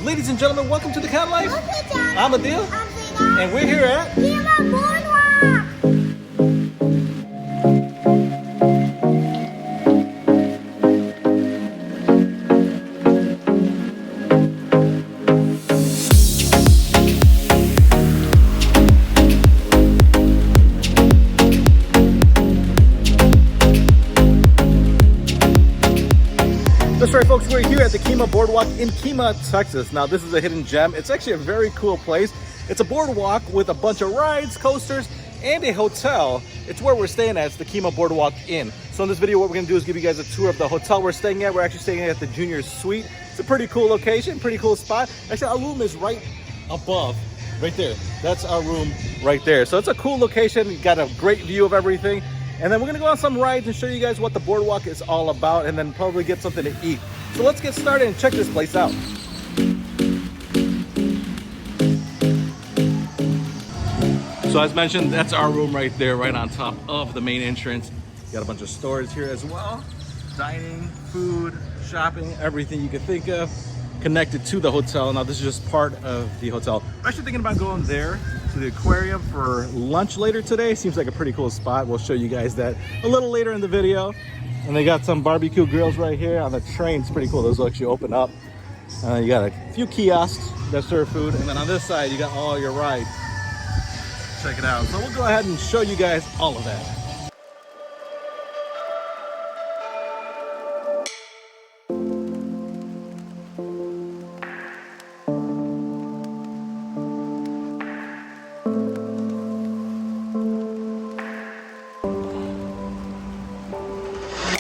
Ladies and gentlemen, welcome to the Cat Life. I'm Adil, I'm Zena. and we're here at Kemah Boardwalk. That's right, folks. We're here at the Kemah Boardwalk in Kemah, Texas. Now, this is a hidden gem. It's actually a very cool place. It's a boardwalk with a bunch of rides, coasters, and a hotel. It's where we're staying at. It's the Kemah Boardwalk Inn. So in this video, what we're gonna do is give you guys a tour of the hotel we're staying at. We're actually staying at the Junior Suite. It's a pretty cool location, pretty cool spot. Actually, our room is right above, right there. That's our room right there. So it's a cool location. You got a great view of everything. And then we're gonna go on some rides and show you guys what the boardwalk is all about, and then probably get something to eat. So let's get started and check this place out. So as mentioned, that's our room right there, right on top of the main entrance. Got a bunch of stores here as well. Dining, food, shopping, everything you could think of connected to the hotel. Now this is just part of the hotel. I'm actually thinking about going there to the aquarium for lunch later today. Seems like a pretty cool spot. We'll show you guys that a little later in the video. And they got some barbecue grills right here on the train. It's pretty cool. Those will actually open up. You got a few kiosks that serve food. And then on this side, you got all your rides. Check it out. So we'll go ahead and show you guys all of that.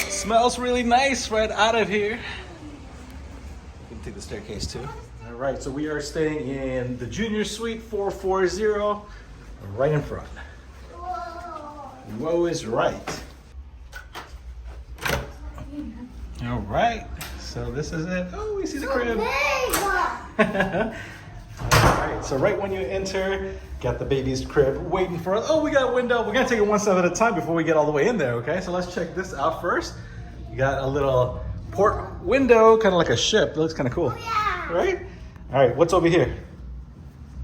Smells really nice right out of here. You can take the staircase too. All right, so we are staying in the Junior Suite 440, right in front. Whoa is right. All right, so this is it. Oh, we see the crib. All right, so right when you enter, got the baby's crib waiting for us. Oh, we got a window. We're gonna take it one step at a time before we get all the way in there, okay? So let's check this out first. You got a little port window, kind of like a ship. It looks kind of cool, Yeah. right? All right, what's over here?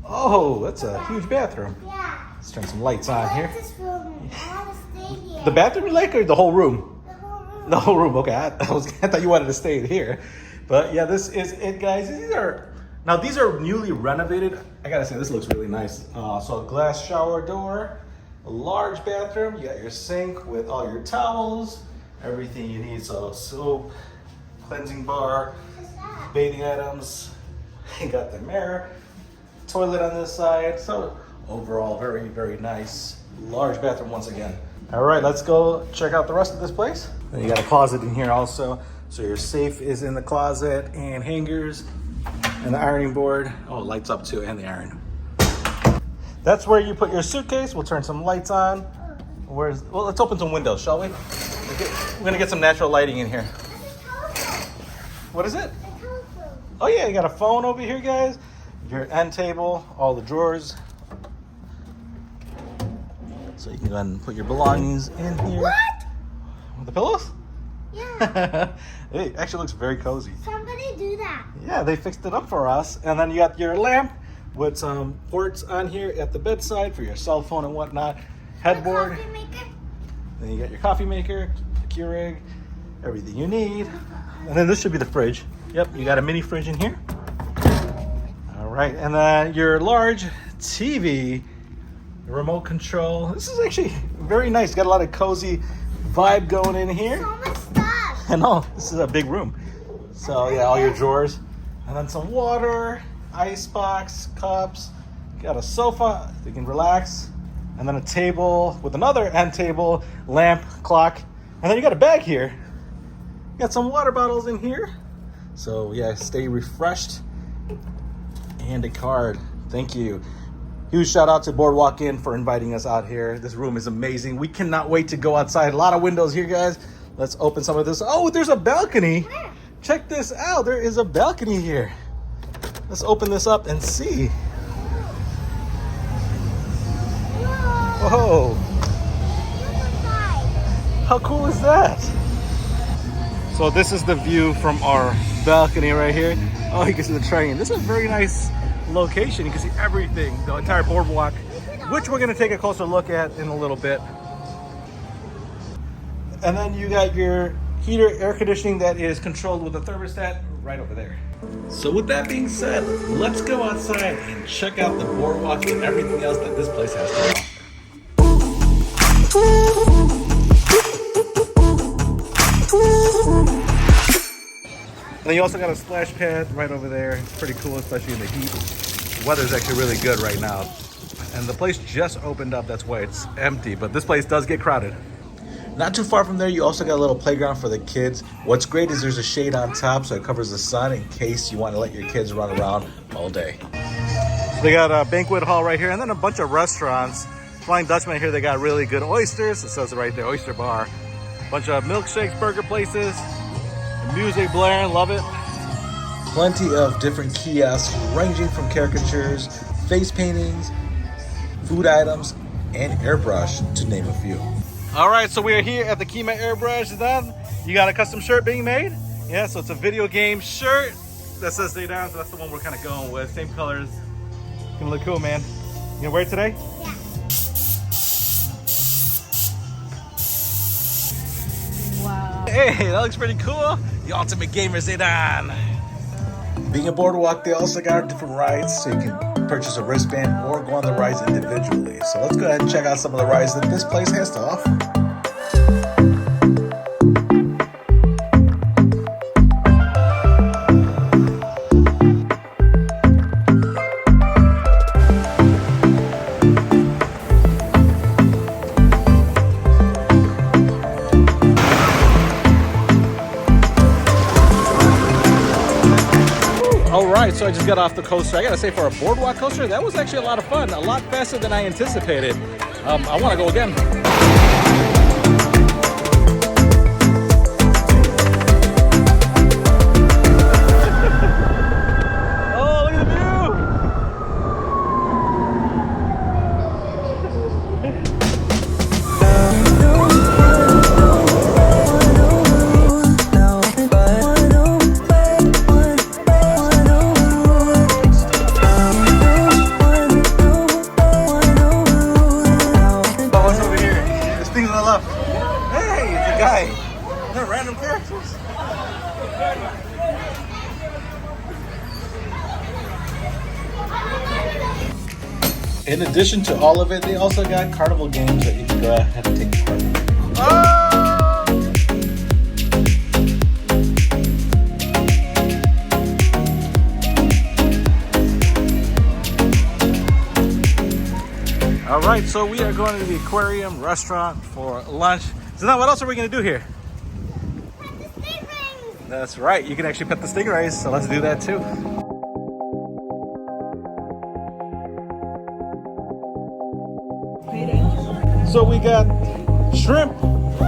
Oh, that's a huge bathroom. Yeah. Let's turn some lights on here. This room. I want to stay here. The bathroom you like, or the whole room? The whole room. The whole room, okay. I thought you wanted to stay in here. But yeah, this is it, guys. These are newly renovated. I gotta say, this looks really nice. So a glass shower door, a large bathroom. You got your sink with all your towels, everything you need. So soap, cleansing bar, bathing items. You got the mirror, toilet on this side. So overall, very, very nice. Large bathroom once again. All right, let's go check out the rest of this place. Then you got a closet in here also. So your safe is in the closet, and hangers, and the ironing board. Oh, it lights up too, and the iron. That's where you put your suitcase. We'll turn some lights on. Well, let's open some windows, shall we? We're gonna get some natural lighting in here. What is it? Oh yeah, you got a phone over here, guys. Your end table, all the drawers. So you can go ahead and put your belongings in here. What? With the pillows? Yeah. It actually looks very cozy. Somebody do that. Yeah, they fixed it up for us. And then you got your lamp with some ports on here at the bedside for your cell phone and whatnot. Headboard. Coffee maker. Then you got your coffee maker, the Keurig, everything you need. And then this should be the fridge. Yep, you got a mini fridge in here. All right, and then your large TV, remote control. This is actually very nice. Got a lot of cozy vibe going in here. So much stuff. I know, this is a big room. So yeah, all your drawers. And then some water, ice box, cups. Got a sofa, you can relax. And then a table with another end table, lamp, clock. And then you got a bag here. Got some water bottles in here. So yeah, stay refreshed. And a card, thank you. Huge shout out to Boardwalk Inn for inviting us out here. This room is amazing. We cannot wait to go outside. A lot of windows here, guys. Let's open some of this. Oh, there's a balcony. Where? Check this out. There is a balcony here. Let's open this up and see. Whoa. Look inside. How cool is that? So this is the view from our balcony right here. Oh, you can see the train. This is a very nice location. You can see everything, the entire boardwalk, which we're gonna take a closer look at in a little bit. And then you got your heater, air conditioning that is controlled with a thermostat right over there. So with that being said, let's go outside and check out the boardwalk and everything else that this place has to offer. And then you also got a splash pad right over there. It's pretty cool, especially in the heat. The weather's actually really good right now. And the place just opened up, that's why it's empty, but this place does get crowded. Not too far from there, you also got a little playground for the kids. What's great is there's a shade on top, so it covers the sun in case you want to let your kids run around all day. They got a banquet hall right here, and then a bunch of restaurants. Flying Dutchman here, they got really good oysters. It says it right there, oyster bar. Bunch of milkshakes, burger places, music blaring, love it. Plenty of different kiosks ranging from caricatures, face paintings, food items, and airbrush, to name a few. All right, so we are here at the Kemah Airbrush done. You got a custom shirt being made? Yeah, so it's a video game shirt that says Stay Down, so that's the one we're kind of going with. Same colors. Gonna look cool, man. You gonna wear it today? Yeah. Wow. Hey, that looks pretty cool. The ultimate gamer, Stay Down. Being a boardwalk, they also got different rides, so you can purchase a wristband or go on the rides individually. So let's go ahead and check out some of the rides that this place has to offer. Alright, so I just got off the coaster. I gotta say, for a boardwalk coaster, that was actually a lot of fun. A lot faster than I anticipated. I wanna go again. Oh, look at the They're random characters. In addition to all of it, they also got carnival games that you can go ahead and take part in. All right, so we are going to the Aquarium restaurant for lunch. So now what else are we going to do here? Pet the stingrays. That's right, you can actually pet the stingrays, so let's do that too. So we got shrimp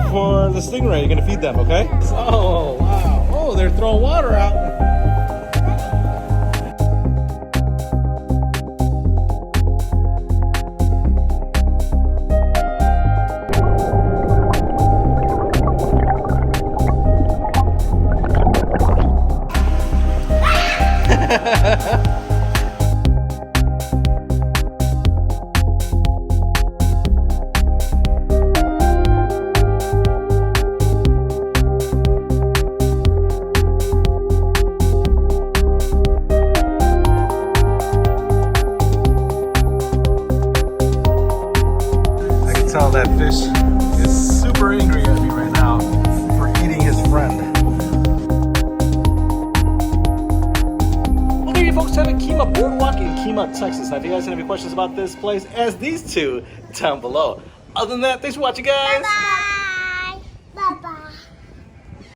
for the stingray. You're gonna feed them, okay? Oh, wow. Oh, they're throwing water out. Tell that fish is super angry at me right now for eating his friend. Well, there you folks have it, Kemah Boardwalk in Kemah, Texas. Now, if you guys have any questions about this place, ask these two down below. Other than that, thanks for watching, guys. Bye-bye.